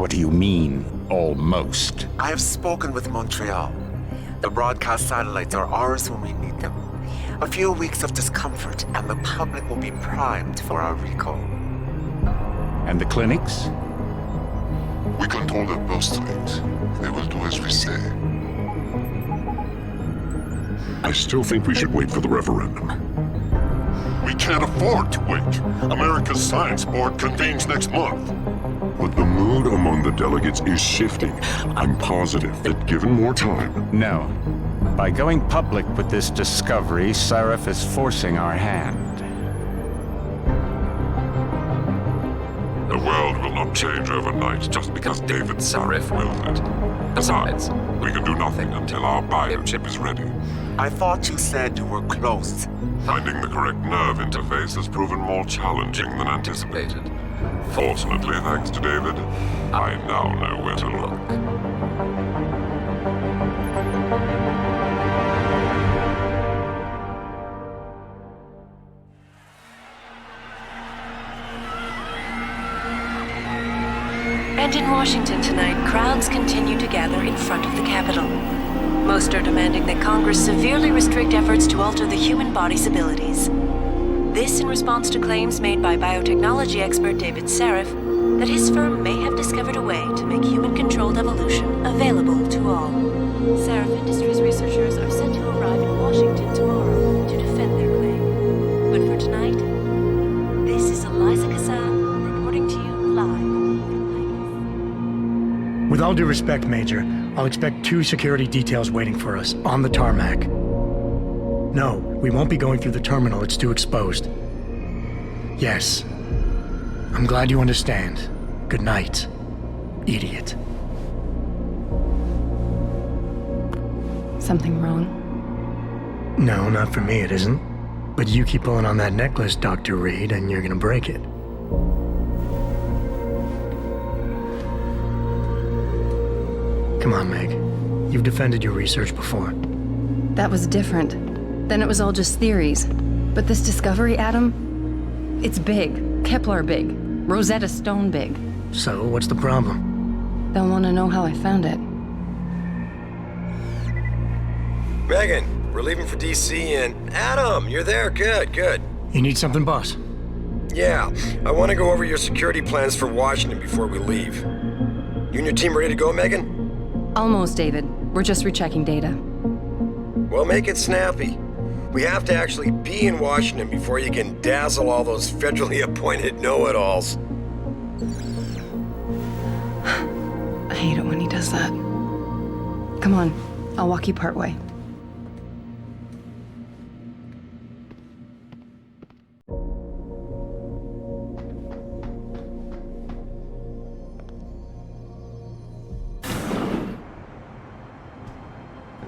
What do you mean, almost? I have spoken with Montreal. The broadcast satellites are ours when we need them. A few weeks of discomfort, and the public will be primed for our recall. And the clinics? We control their birth rate. They will do as we say. I still think we should wait for the referendum. We can't afford to wait. America's Science Board convenes next month. But the mood among the delegates is shifting. I'm positive that given more time... No. By going public with this discovery, Sarif is forcing our hand. The world will not change overnight just because David Sarif willed it. Besides, we can do nothing until our biochip is ready. I thought you said you were close. Finding the correct nerve interface has proven more challenging than anticipated. Fortunately, thanks to David, I now know where to look. And in Washington tonight, crowds continue to gather in front of the Capitol. Most are demanding that Congress severely restrict efforts to alter the human body's abilities. This in response to claims made by biotechnology expert David Sarif that his firm may have discovered a way to make human-controlled evolution available to all. Sarif Industries researchers are set to arrive in Washington tomorrow to defend their claim. But for tonight, this is Eliza Kassan reporting to you live. With all due respect, Major, I'll expect 2 security details waiting for us on the tarmac. No, we won't be going through the terminal. It's too exposed. Yes. I'm glad you understand. Good night, idiot. Something wrong? No, not for me, it isn't. But you keep pulling on that necklace, Dr. Reed, and you're gonna break it. Come on, Meg. You've defended your research before. That was different. Then it was all just theories. But this discovery, Adam, it's big. Kepler big. Rosetta Stone big. So, what's the problem? They'll want to know how I found it. Megan, we're leaving for DC and... Adam, you're there. Good, good. You need something, boss? Yeah, I want to go over your security plans for Washington before we leave. You and your team ready to go, Megan? Almost, David. We're just rechecking data. Well, make it snappy. We have to actually be in Washington before you can dazzle all those federally appointed know-it-alls. I hate it when he does that. Come on, I'll walk you part way.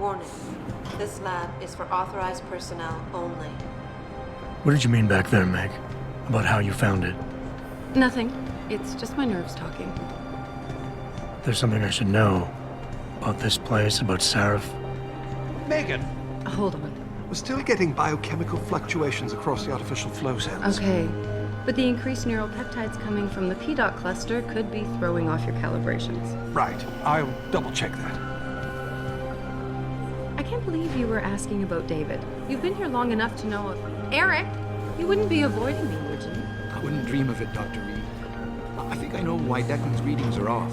Warning. This lab is for authorized personnel only. What did you mean back there, Meg? About how you found it? Nothing. It's just my nerves talking. There's something I should know. About this place, about Sarif. Megan! Hold on. We're still getting biochemical fluctuations across the artificial flow cells. Okay. But the increased neural peptides coming from the PDOT cluster could be throwing off your calibrations. Right. I'll double-check that. I can't believe you were asking about David. You've been here long enough to know... Eric! You wouldn't be avoiding me, would you? I wouldn't dream of it, Dr. Reed. I think I know why Declan's readings are off.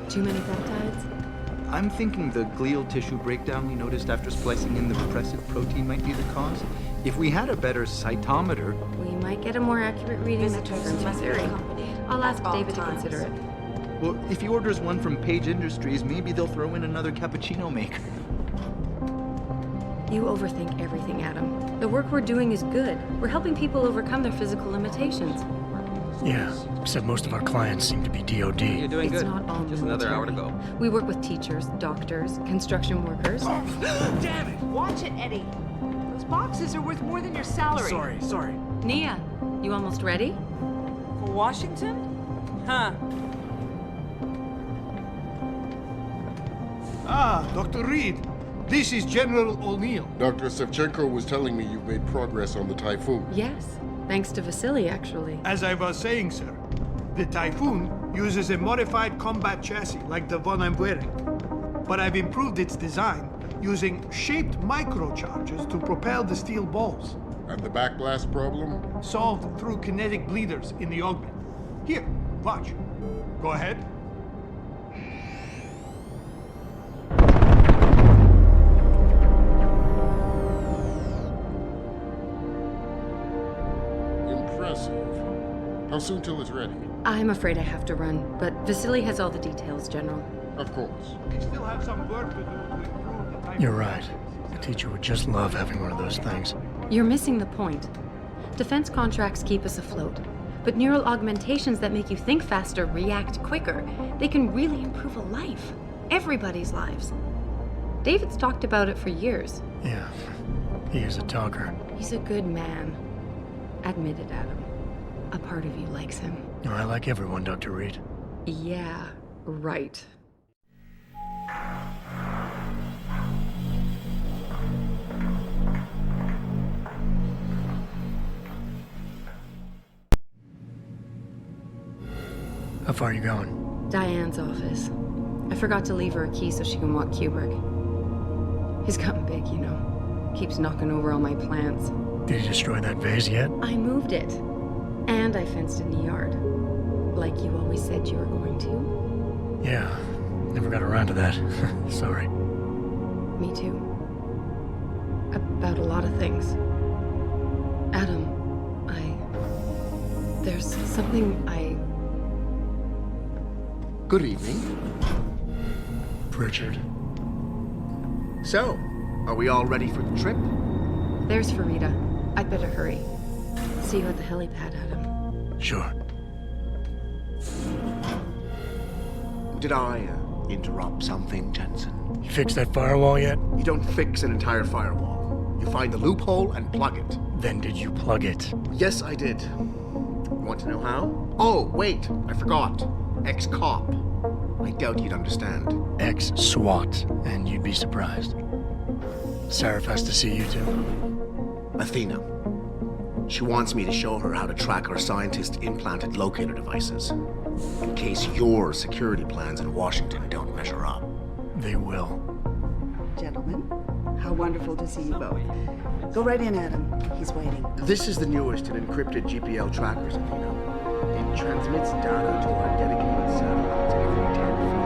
Too many peptides? I'm thinking the glial tissue breakdown we noticed after splicing in the repressive protein might be the cause. If we had a better cytometer... We might get a more accurate reading that confirms your theory. I'll ask David to consider it. Well, if he orders one from Page Industries, maybe they'll throw in another cappuccino maker. You overthink everything, Adam. The work we're doing is good. We're helping people overcome their physical limitations. Yeah, except most of our clients seem to be DOD. You're doing It's good. not all Just another hour to military. go. We work with teachers, doctors, construction workers. Damn it! Watch it, Eddie. Those boxes are worth more than your salary. Sorry. Nia, you almost ready? For Washington? Huh. Ah, Dr. Reed. This is General O'Neill. Dr. Sevchenko was telling me you've made progress on the Typhoon. Yes, thanks to Vasily, actually. As I was saying, sir, the Typhoon uses a modified combat chassis like the one I'm wearing. But I've improved its design using shaped microcharges to propel the steel balls. And the backblast problem? Solved through kinetic bleeders in the augment. Here, watch. Go ahead. Impressive. How soon till it's ready? I'm afraid I have to run, but Vasily has all the details, General. Of course. We still have some work to do to improve the type. You're right. The teacher would just love having one of those things. You're missing the point. Defense contracts keep us afloat, but neural augmentations that make you think faster, react quicker, they can really improve a life. Everybody's lives. David's talked about it for years. Yeah, he is a talker. He's a good man. Admit it, Adam. A part of you likes him. I like everyone, Dr. Reed. Yeah, right. How far are you going? Diane's office. I forgot to leave her a key so she can walk Kubrick. He's gotten big, you know. Keeps knocking over all my plants. Did you destroy that vase yet? I moved it. And I fenced in the yard. Like you always said you were going to. Yeah, never got around to that. Sorry. Me too. About a lot of things. Adam, there's something Good evening. Pritchard. So, are we all ready for the trip? There's Farida. I'd better hurry. See you at the helipad, Adam. Sure. Did I interrupt something, Jensen? You fixed that firewall yet? You don't fix an entire firewall. You find the loophole and plug it. Then did you plug it? Yes, I did. Want to know how? Oh, wait, I forgot. Ex-cop. I doubt you'd understand. Ex-SWAT, and you'd be surprised. Sarif has to see you too. Athena. She wants me to show her how to track our scientist-implanted locator devices. In case your security plans in Washington don't measure up. They will. Gentlemen, how wonderful to see you both. Go right in, Adam. He's waiting. This is the newest in encrypted GPL trackers, Athena. It transmits data to our dedicated satellites every 10 feet.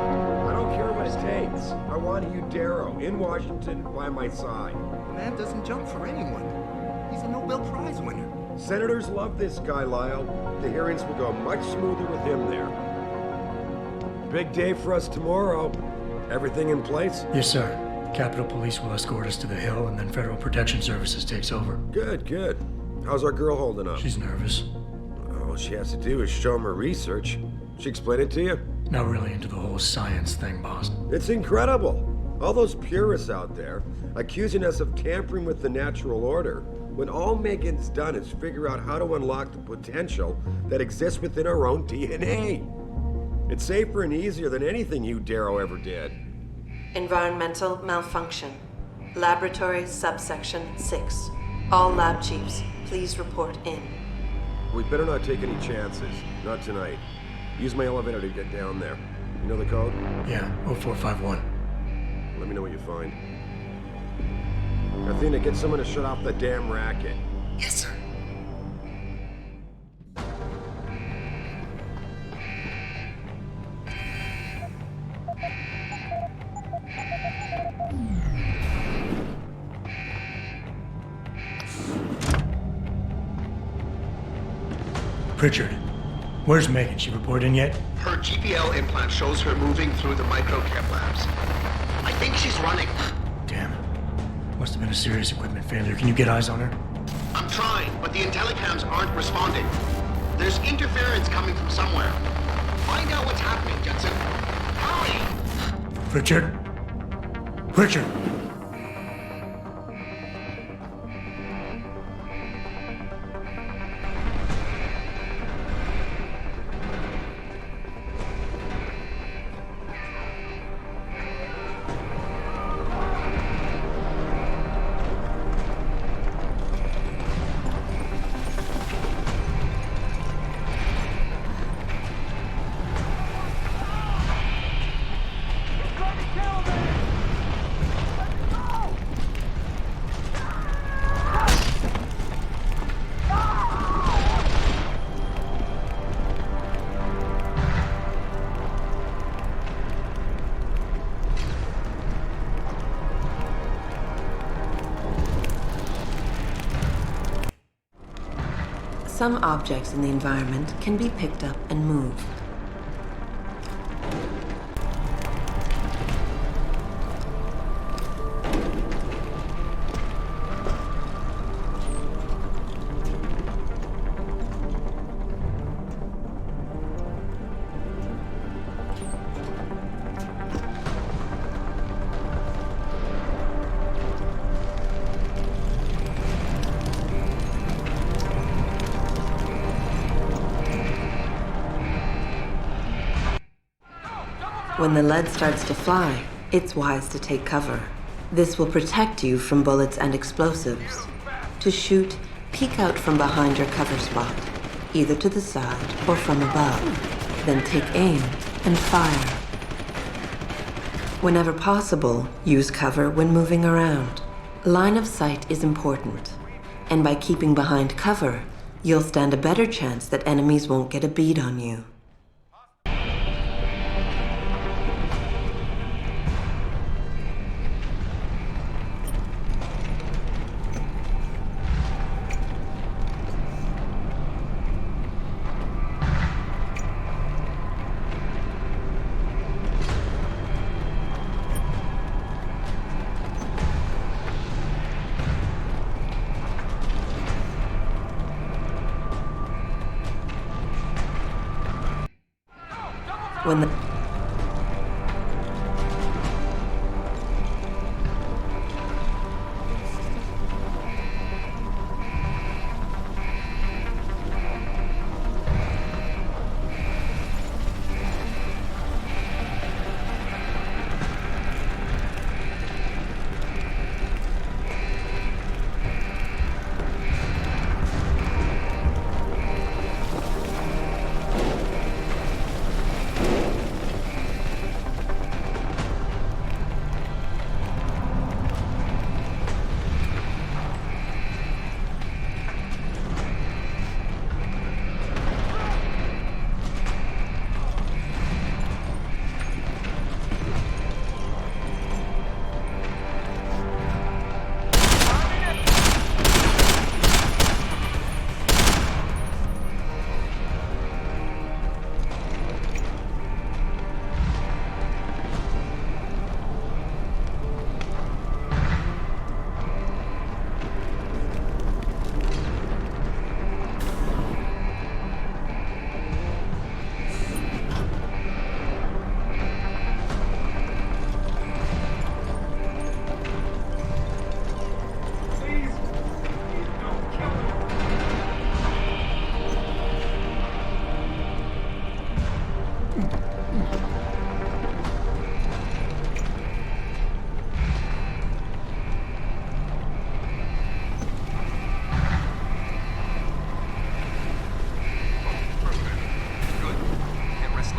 I don't care what it takes. I want you, Darrow, in Washington, by my side. The man doesn't jump for anyone. He's a Nobel Prize winner. Senators love this guy, Lyle. The hearings will go much smoother with him there. Big day for us tomorrow. Everything in place? Yes, sir. Capitol Police will escort us to the Hill, and then Federal Protection Services takes over. Good, good. How's our girl holding up? She's nervous. All she has to do is show him her research. She explain it to you? Not really into the whole science thing, boss. It's incredible. All those purists out there accusing us of tampering with the natural order, when all Megan's done is figure out how to unlock the potential that exists within our own DNA. It's safer and easier than anything you, Darrow, ever did. Environmental malfunction. Laboratory subsection 6. All lab chiefs, please report in. We'd better not take any chances. Not tonight. Use my elevator to get down there. You know the code? Yeah, 0451. Let me know what you find. Athena, get someone to shut off the damn racket. Yes, sir. Pritchard, where's Megan? She report in yet? Her GPL implant shows her moving through the microchem labs. I think she's running. Damn. Must have been a serious equipment failure. Can you get eyes on her? I'm trying, but the intellicams aren't responding. There's interference coming from somewhere. Find out what's happening, Jensen. Hurry! Pritchard? Pritchard! Some objects in the environment can be picked up and moved. When the lead starts to fly, it's wise to take cover. This will protect you from bullets and explosives. To shoot, peek out from behind your cover spot, either to the side or from above. Then take aim and fire. Whenever possible, use cover when moving around. Line of sight is important, and by keeping behind cover, you'll stand a better chance that enemies won't get a bead on you. When the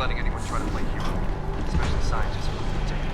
letting anyone try to play hero, especially scientists who will be taken.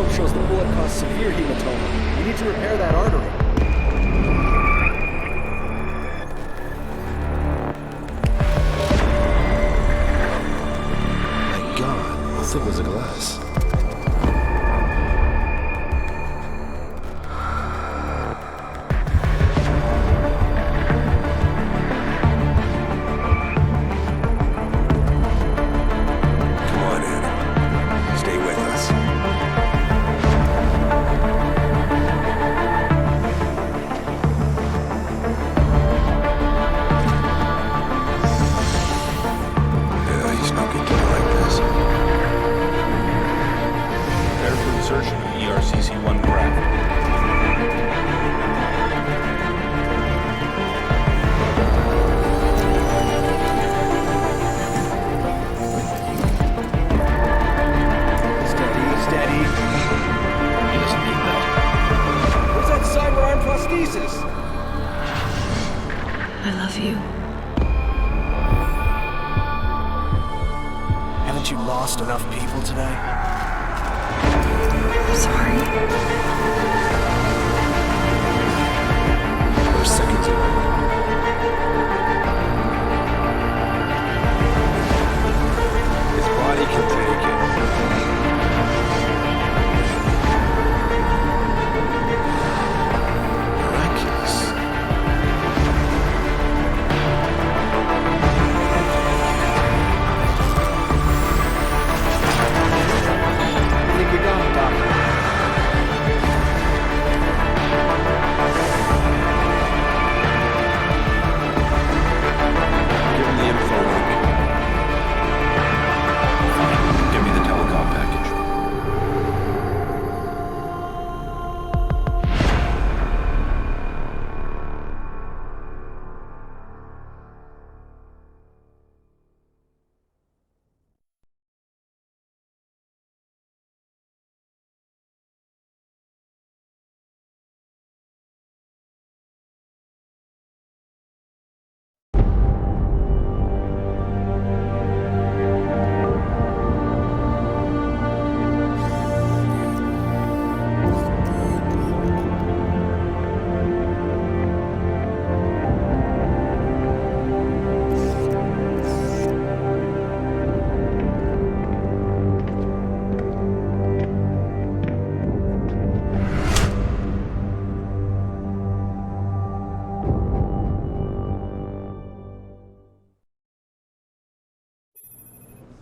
probe shows the bullet caused severe hematoma. We need to repair that artery. My God, how thick was the glass?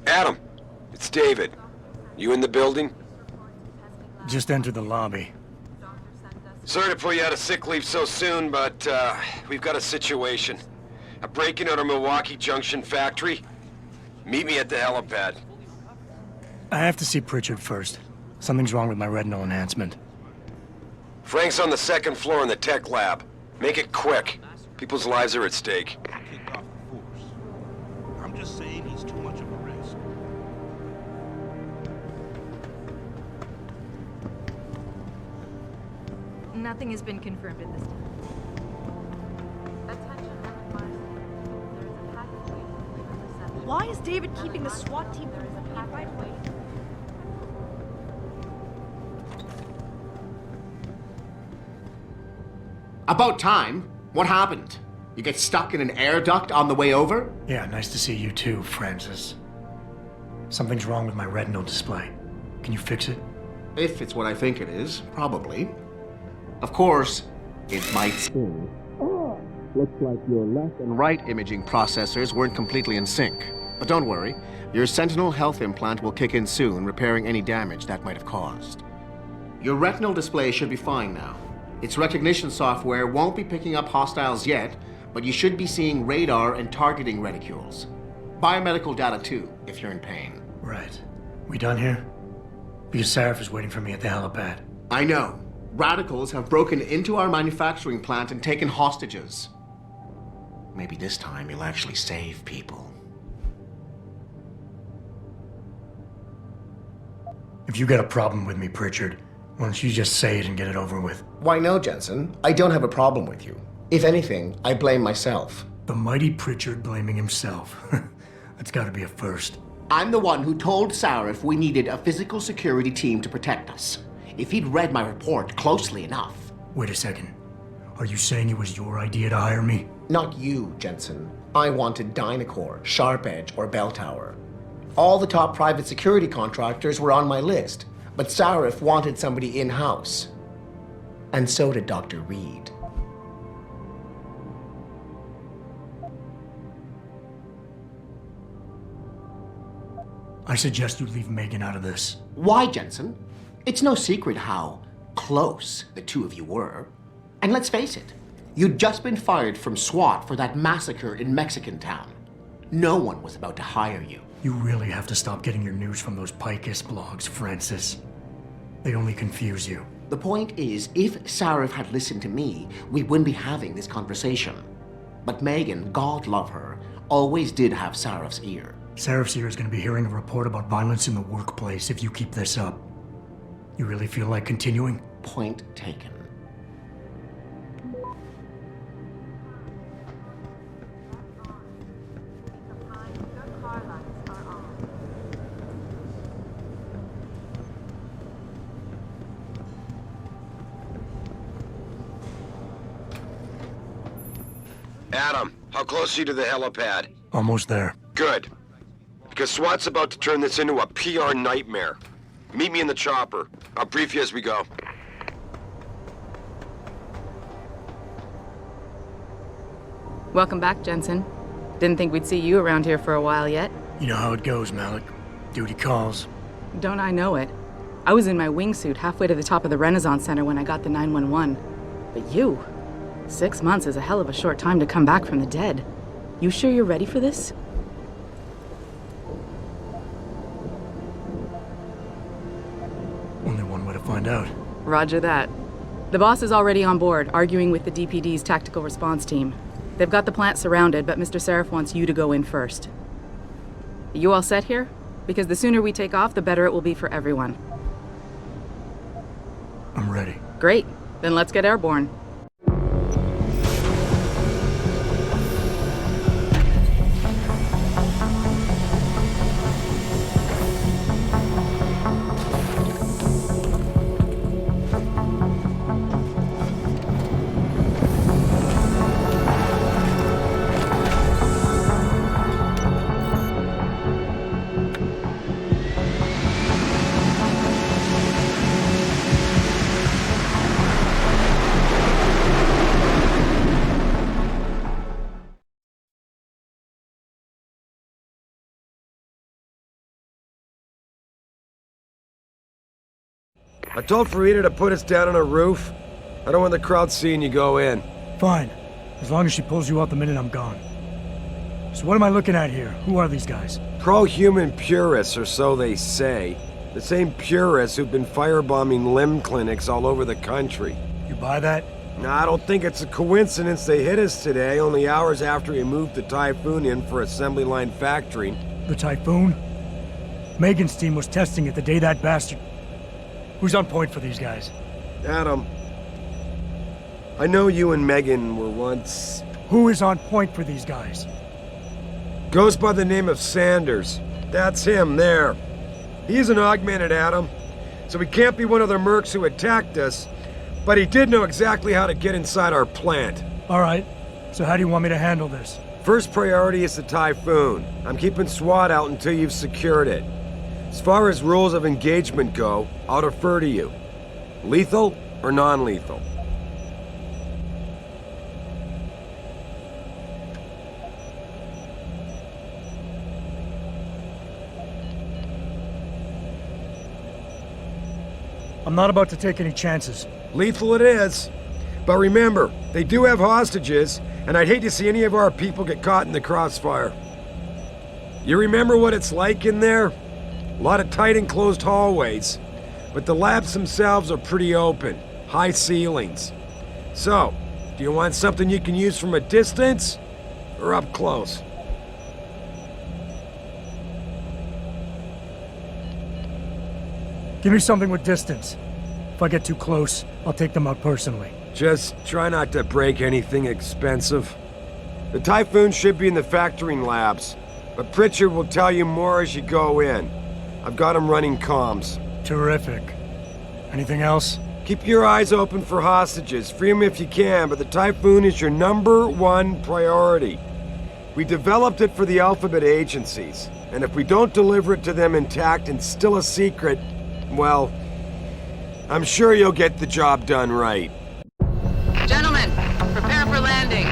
Adam, it's David. You in the building? Just entered the lobby. Sorry to pull you out of sick leave so soon, but we've got a situation. A break-in at our Milwaukee Junction factory. Meet me at the helipad. I have to see Pritchard first. Something's wrong with my retinal enhancement. Frank's on the second floor in the tech lab. Make it quick. People's lives are at stake. I'm just saying he's too much of a risk. Nothing has been confirmed at this time. Why is David keeping the SWAT team from moving right away? About time. What happened? You get stuck in an air duct on the way over? Yeah, nice to see you too, Francis. Something's wrong with my retinal display. Can you fix it? If it's what I think it is, probably. Of course, it might sting. Looks like your left and right imaging processors weren't completely in sync. But don't worry, your Sentinel health implant will kick in soon, repairing any damage that might have caused. Your retinal display should be fine now. Its recognition software won't be picking up hostiles yet, but you should be seeing radar and targeting reticules. Biomedical data too, if you're in pain. Right. We done here? Because Sarif is waiting for me at the helipad. I know. Radicals have broken into our manufacturing plant and taken hostages. Maybe this time you'll actually save people. If you got a problem with me, Pritchard, why don't you just say it and get it over with? Why no, Jensen? I don't have a problem with you. If anything, I blame myself. The mighty Pritchard blaming himself. That's gotta be a first. I'm the one who told Sarif we needed a physical security team to protect us. if he'd read my report closely enough. Wait a second. Are you saying it was your idea to hire me? Not you, Jensen. I wanted Dynacore, Sharp Edge, or Bell Tower. All the top private security contractors were on my list, but Sarif wanted somebody in-house. And so did Dr. Reed. I suggest you leave Megan out of this. Why, Jensen? It's no secret how close the two of you were. And let's face it, you'd just been fired from SWAT for that massacre in Mexican Town. No one was about to hire you. You really have to stop getting your news from those Picus blogs, Francis. They only confuse you. The point is, if Sarif had listened to me, we wouldn't be having this conversation. But Megan, God love her, always did have Sarif's ear. Sarif's ear is going to be hearing a report about violence in the workplace if you keep this up. You really feel like continuing? Point taken. Adam, how close are you to the helipad? Almost there. Good. Because SWAT's about to turn this into a PR nightmare. Meet me in the chopper. I'll brief you as we go. Welcome back, Jensen. Didn't think we'd see you around here for a while yet. You know how it goes, Malik. Duty calls. Don't I know it? I was in my wingsuit halfway to the top of the Renaissance Center when I got the 911. But you... 6 months is a hell of a short time to come back from the dead. You sure you're ready for this? Only one way to find out. Roger that. The boss is already on board, arguing with the DPD's tactical response team. They've got the plant surrounded, but Mr. Sarif wants you to go in first. You all set here? Because the sooner we take off, the better it will be for everyone. I'm ready. Great. Then let's get airborne. I told Farida to put us down on a roof. I don't want the crowd seeing you go in. Fine. As long as she pulls you out the minute I'm gone. So what am I looking at here? Who are these guys? Pro-human purists, or so they say. The same purists who've been firebombing limb clinics all over the country. You buy that? No, I don't think it's a coincidence they hit us today, only hours after we moved the Typhoon in for assembly line factory. The Typhoon? Megan's team was testing it the day that bastard... Who's on point for these guys? Adam. I know you and Megan were once... Who is on point for these guys? Goes by the name of Sanders. That's him, there. He's an augmented Adam, so he can't be one of the mercs who attacked us, but he did know exactly how to get inside our plant. All right. So how do you want me to handle this? First priority is the Typhoon. I'm keeping SWAT out until you've secured it. As far as rules of engagement go, I'll defer to you. Lethal or non-lethal? I'm not about to take any chances. Lethal it is. But remember, they do have hostages, and I'd hate to see any of our people get caught in the crossfire. You remember what it's like in there? A lot of tight enclosed hallways, but the labs themselves are pretty open, high ceilings. So, do you want something you can use from a distance, or up close? Give me something with distance. If I get too close, I'll take them out personally. Just try not to break anything expensive. The Typhoon should be in the factoring labs, but Pritchard will tell you more as you go in. I've got him running comms. Terrific. Anything else? Keep your eyes open for hostages. Free them if you can, but the Typhoon is your #1 priority. We developed it for the Alphabet agencies, and if we don't deliver it to them intact and still a secret, well, I'm sure you'll get the job done right. Gentlemen, prepare for landing.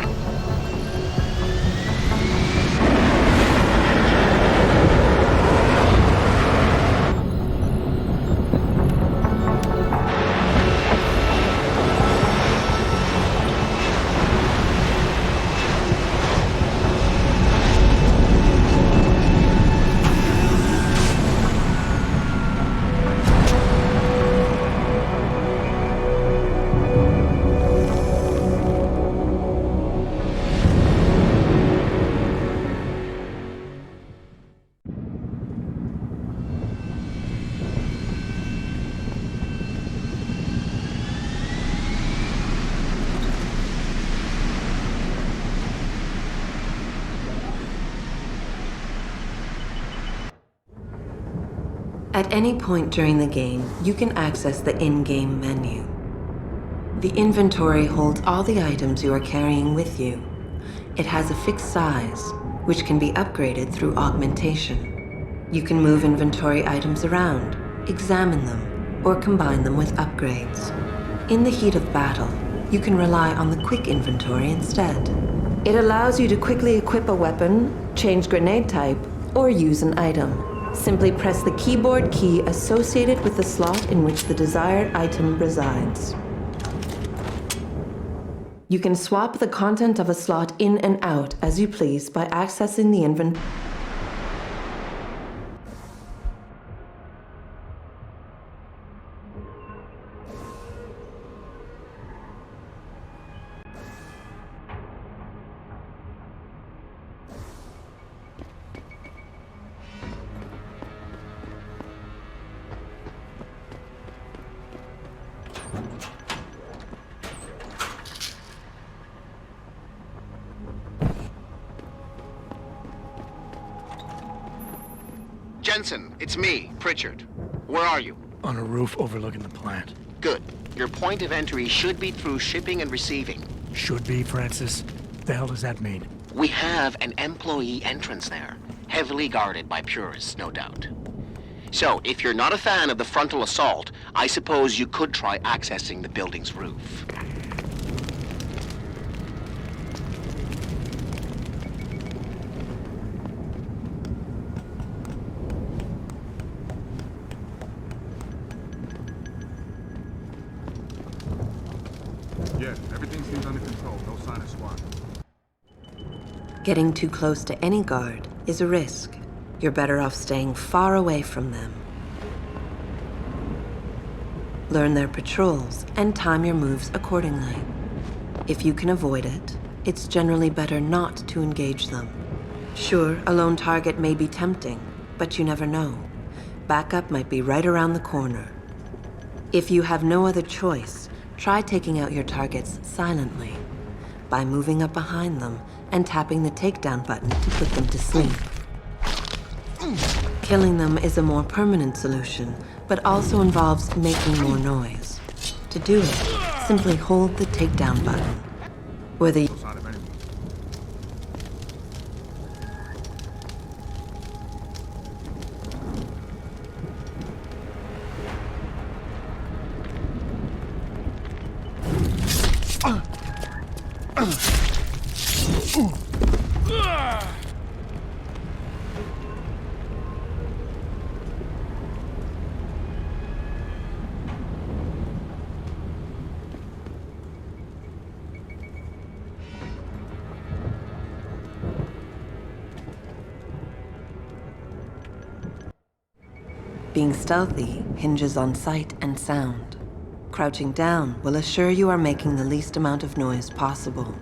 At any point during the game, you can access the in-game menu. The inventory holds all the items you are carrying with you. It has a fixed size, which can be upgraded through augmentation. You can move inventory items around, examine them, or combine them with upgrades. In the heat of battle, you can rely on the quick inventory instead. It allows you to quickly equip a weapon, change grenade type, or use an item. Simply press the keyboard key associated with the slot in which the desired item resides. You can swap the content of a slot in and out as you please by accessing the inventory. Jensen, it's me, Pritchard. Where are you? On a roof overlooking the plant. Good. Your point of entry should be through shipping and receiving. Should be, Francis. The hell does that mean? We have an employee entrance there, heavily guarded by purists, no doubt. So, if you're not a fan of the frontal assault, I suppose you could try accessing the building's roof. Yeah, everything seems under control. No sign of SWAT. Getting too close to any guard is a risk. You're better off staying far away from them. Learn their patrols and time your moves accordingly. If you can avoid it, it's generally better not to engage them. Sure, a lone target may be tempting, but you never know. Backup might be right around the corner. If you have no other choice, try taking out your targets silently by moving up behind them and tapping the takedown button to put them to sleep. Killing them is a more permanent solution, but also involves making more noise. To do it, simply hold the takedown button. Whether you being stealthy hinges on sight and sound. Crouching down will assure you are making the least amount of noise possible.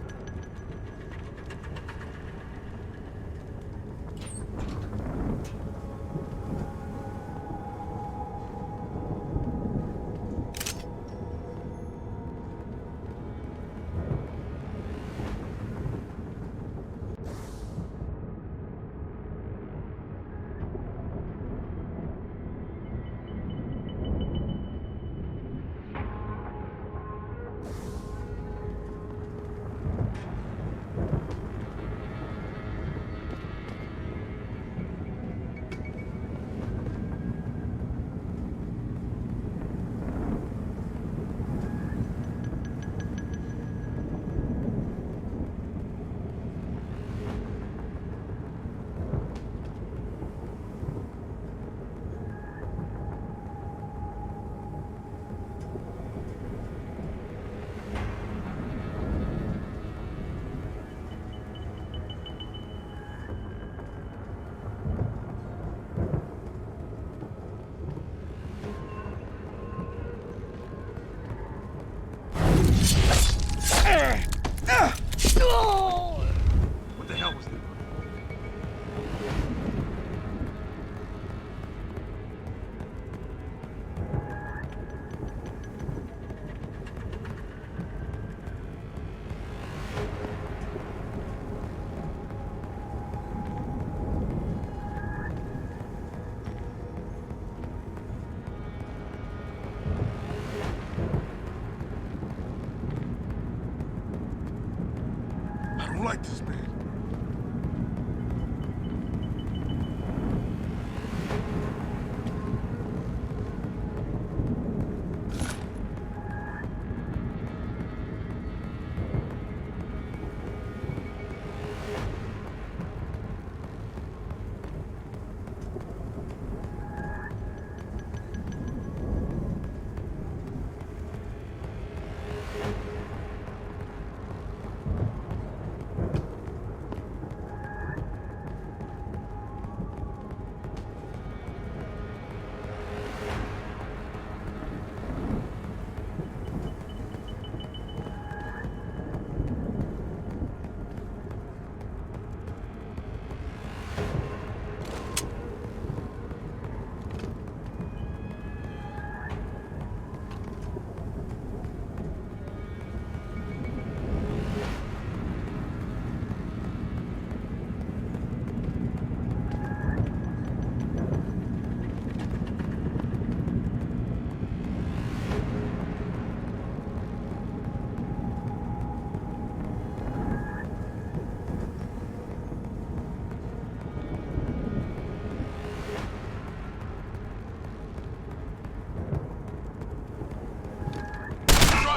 like this man.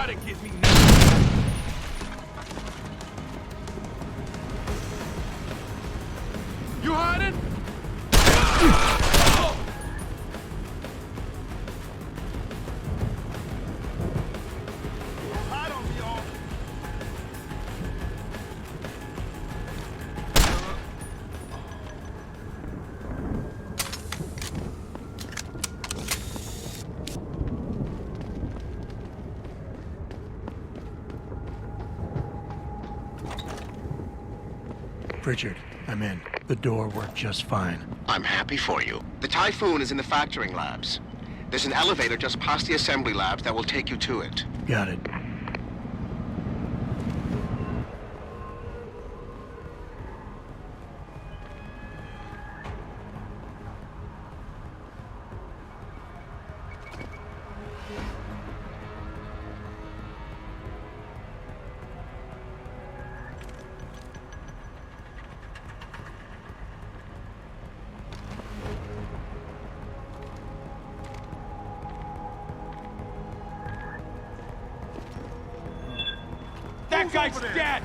To get me now. You hiding? Hide on me, all. Richard, I'm in. The door worked just fine. I'm happy for you. The Typhoon is in the factoring labs. There's an elevator just past the assembly labs that will take you to it. Got it. That guy's dead!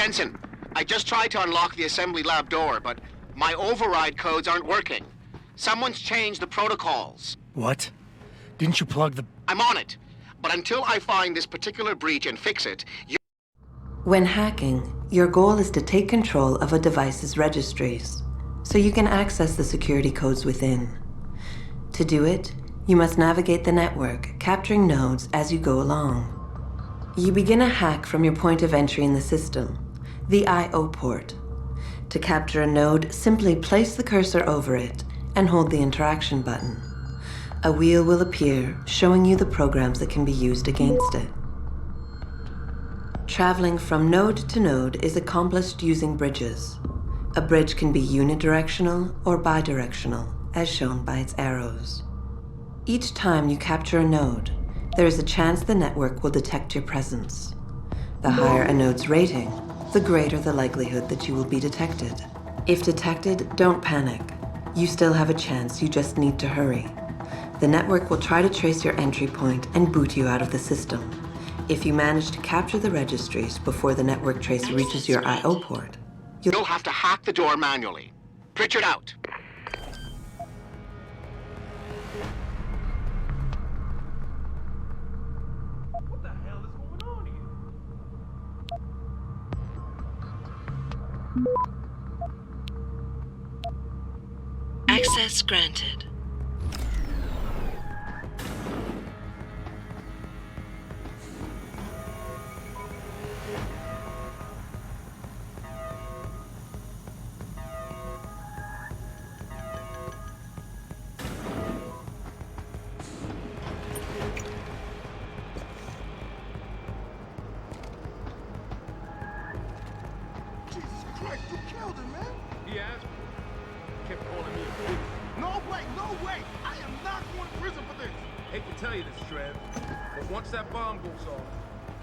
Jensen, I just tried to unlock the assembly lab door, but my override codes aren't working. Someone's changed the protocols. What? Didn't you plug the... I'm on it. But until I find this particular breach and fix it, you... When hacking, your goal is to take control of a device's registries, so you can access the security codes within. To do it, you must navigate the network, capturing nodes as you go along. You begin a hack from your point of entry in the system, the I/O port. To capture a node, simply place the cursor over it and hold the interaction button. A wheel will appear, showing you the programs that can be used against it. Traveling from node to node is accomplished using bridges. A bridge can be unidirectional or bidirectional, as shown by its arrows. Each time you capture a node, there is a chance the network will detect your presence. The higher a node's rating, the greater the likelihood that you will be detected. If detected, don't panic. You still have a chance, you just need to hurry. The network will try to trace your entry point and boot you out of the system. If you manage to capture the registries before the network trace reaches your I/O port, you'll have to hack the door manually. Pritchard out. What the hell is going on here? Access granted.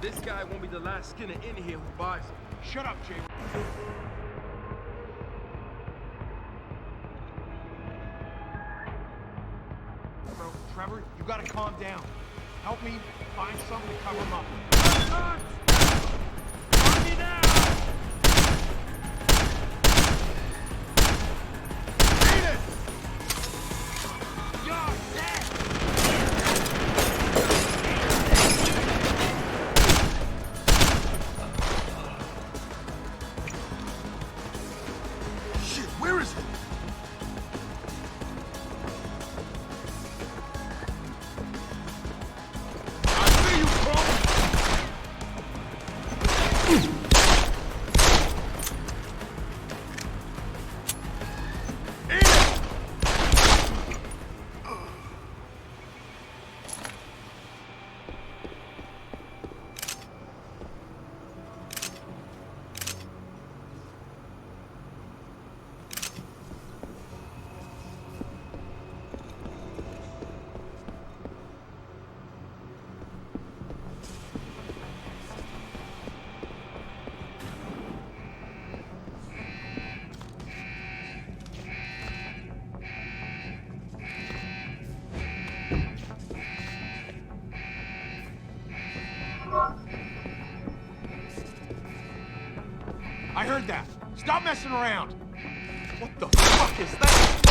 This guy won't be the last skinner in here who buys it. Shut up, Jay. Bro, Trevor, you gotta calm down. Help me find something to cover him up. Find me now! Beat it! You're dead! Where is it? I see you, bro! I heard that. Stop messing around. What the fuck is that?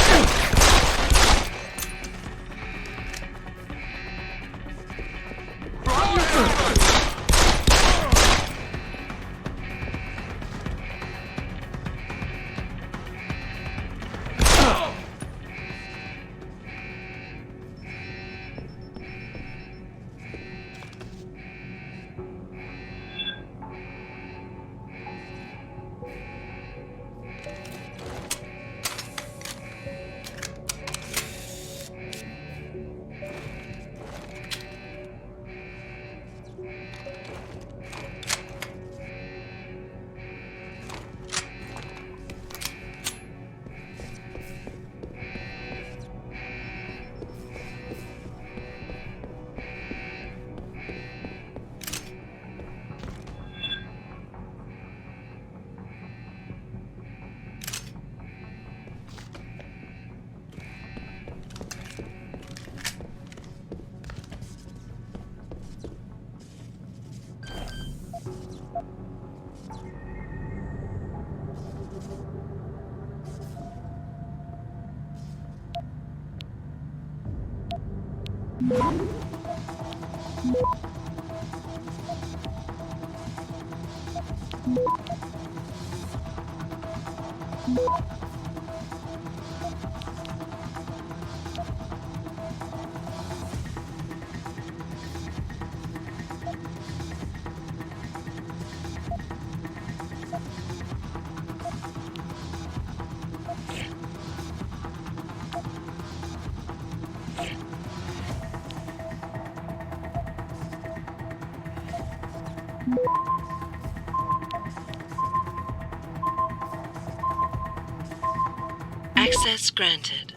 Access granted.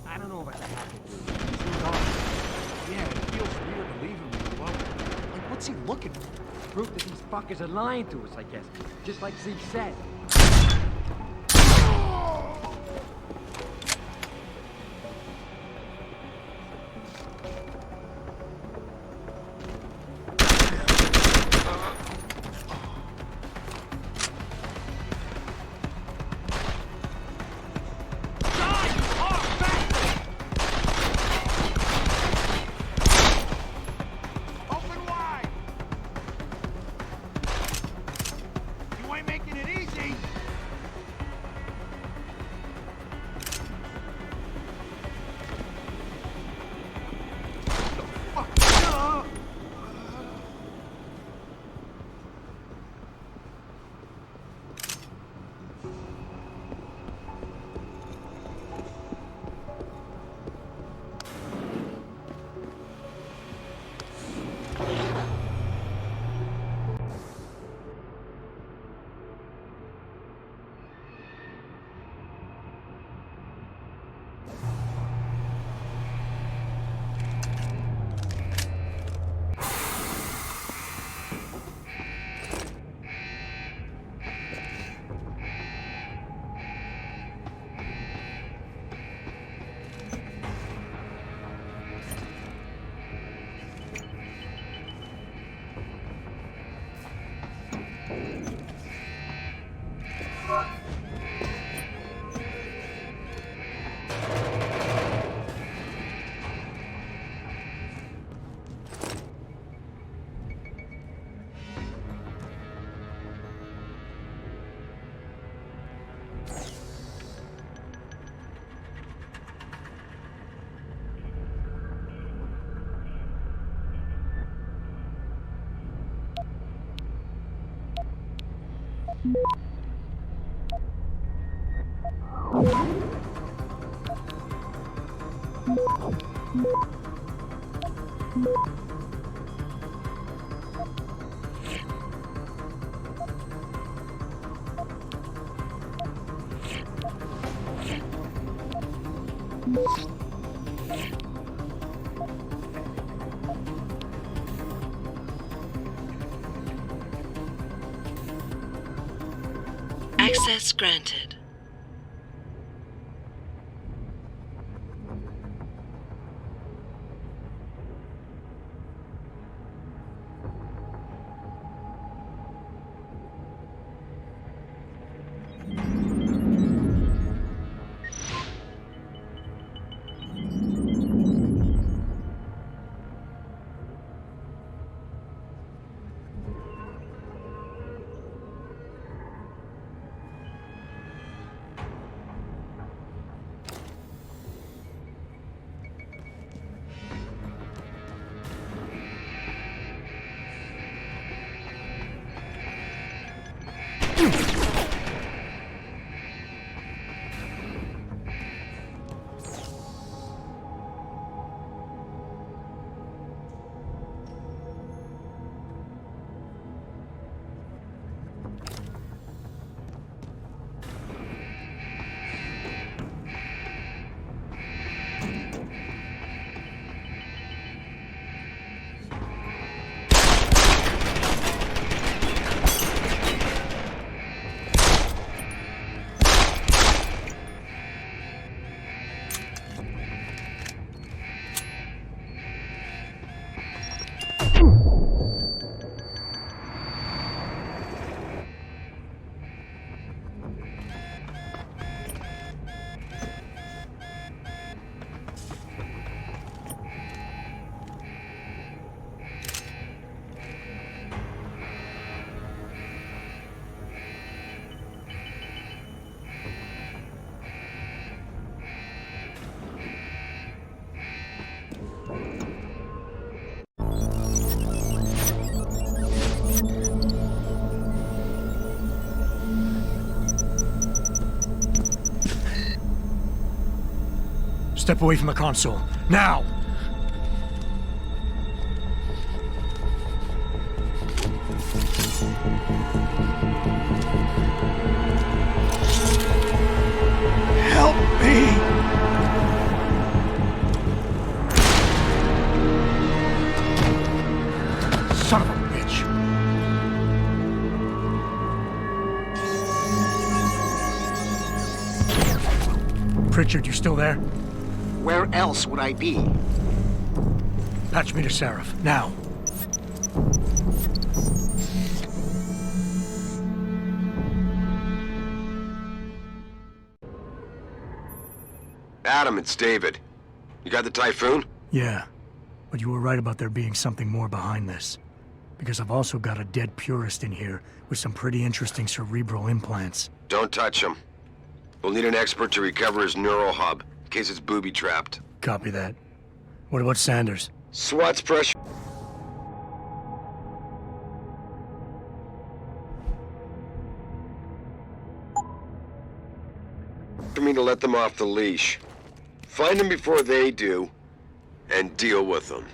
I don't know about the hacker dude. He seems odd. Yeah, it feels weird to leave him as well. Like, what's he looking for? Proof that these fuckers are lying to us, I guess. Just like Zeke said. Access granted. Step away from the console. Now! Help me! Son of a bitch! Pritchard, you still there? Where else would I be? Patch me to Seraph, now. Adam, it's David. You got the Typhoon? Yeah, but you were right about there being something more behind this. Because I've also got a dead purist in here with some pretty interesting cerebral implants. Don't touch him. We'll need an expert to recover his neural hub, in case it's booby-trapped. Copy that. What about Sanders? SWAT's pressure. For me to let them off the leash. Find them before they do, and deal with them.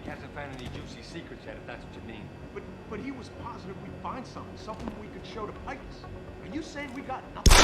Hasn't found any juicy secrets yet, if that's what you mean. But he was positive we'd find something we could show to Picus. Are you saying we got nothing?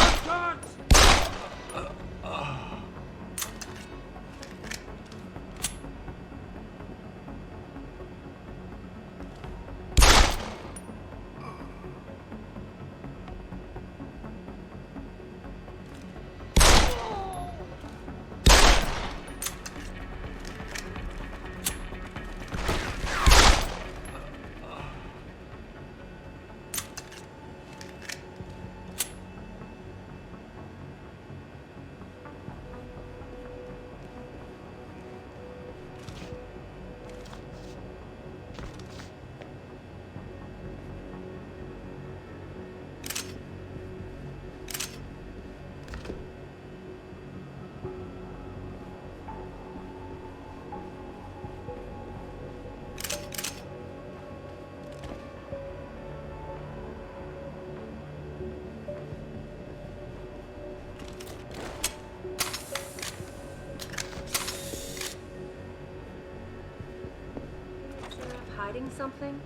hiding something?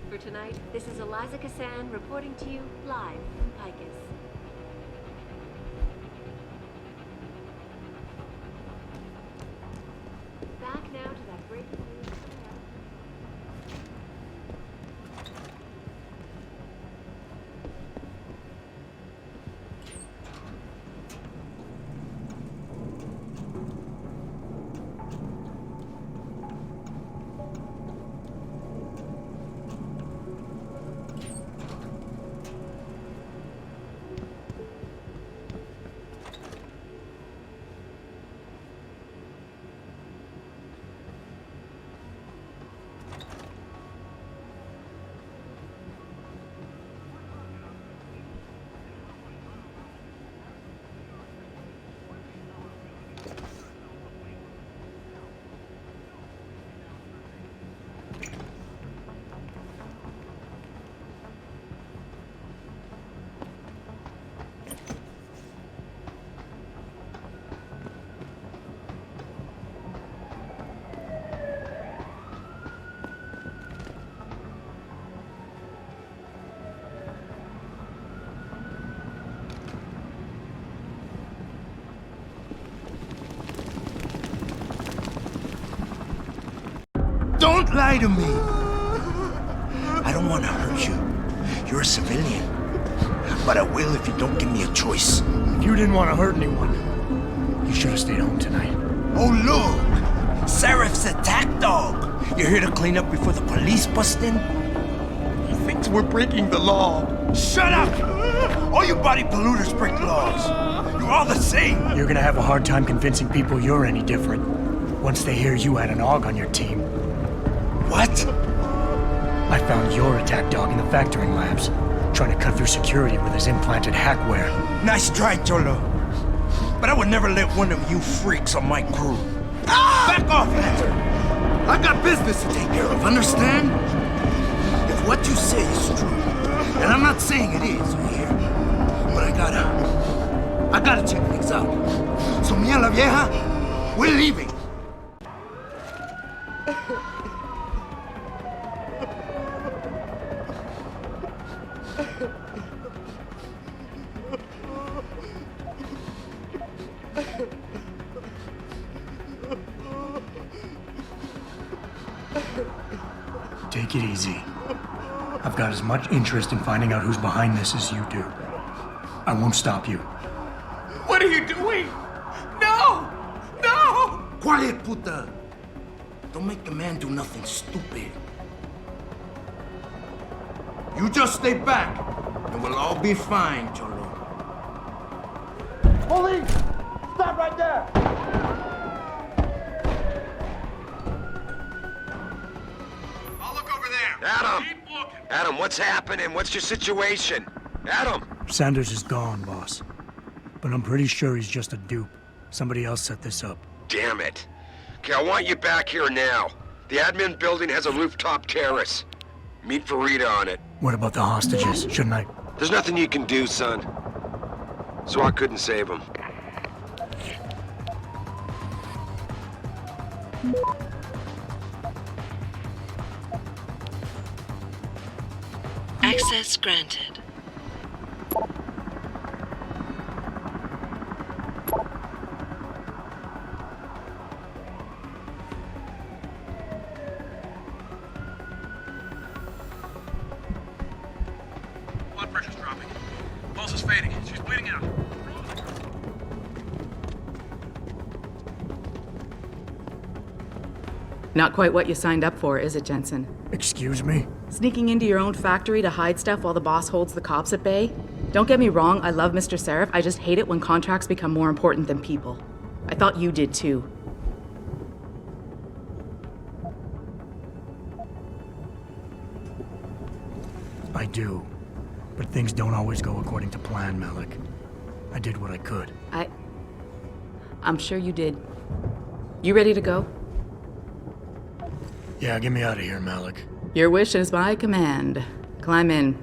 For tonight, this is Eliza Kassan reporting to you live from Picus. Back now to that breaking news. Don't lie to me! I don't want to hurt you. You're a civilian. But I will if you don't give me a choice. If you didn't want to hurt anyone, you should have stayed home tonight. Oh, look! Seraph's attack dog! You're here to clean up before the police bust in? He thinks we're breaking the law. Shut up! All you body polluters break laws. You're all the same. You're gonna have a hard time convincing people you're any different once they hear you had an AUG on your team. What? I found your attack dog in the factoring labs, trying to cut through security with his implanted hackware. Nice try, Cholo. But I would never let one of you freaks on my crew. Ah! Back off, Hunter! I got business to take care of, understand? If what you say is true, and I'm not saying it is here, but I gotta check things out. So me and la vieja, we're leaving. Take it easy. I've got as much interest in finding out who's behind this as you do. I won't stop you. What are you doing? No! No! Quiet, puta! Don't make the man do nothing stupid. You just stay back, and we'll all be fine, Cholo. Police! Stop right there! Adam! Adam, what's happening? What's your situation? Adam! Sanders is gone, boss. But I'm pretty sure he's just a dupe. Somebody else set this up. Damn it. Okay, I want you back here now. The admin building has a rooftop terrace. Meet for Rita on it. What about the hostages? Shouldn't I? There's nothing you can do, son. So I couldn't save them. Access granted. Blood pressure's dropping. Pulse is fading. She's bleeding out. Not quite what you signed up for, is it, Jensen? Excuse me? Sneaking into your own factory to hide stuff while the boss holds the cops at bay? Don't get me wrong, I love Mr. Seraph. I just hate it when contracts become more important than people. I thought you did too. I do. But things don't always go according to plan, Malik. I did what I could. I'm sure you did. You ready to go? Yeah, get me out of here, Malik. Your wish is my command. Climb in.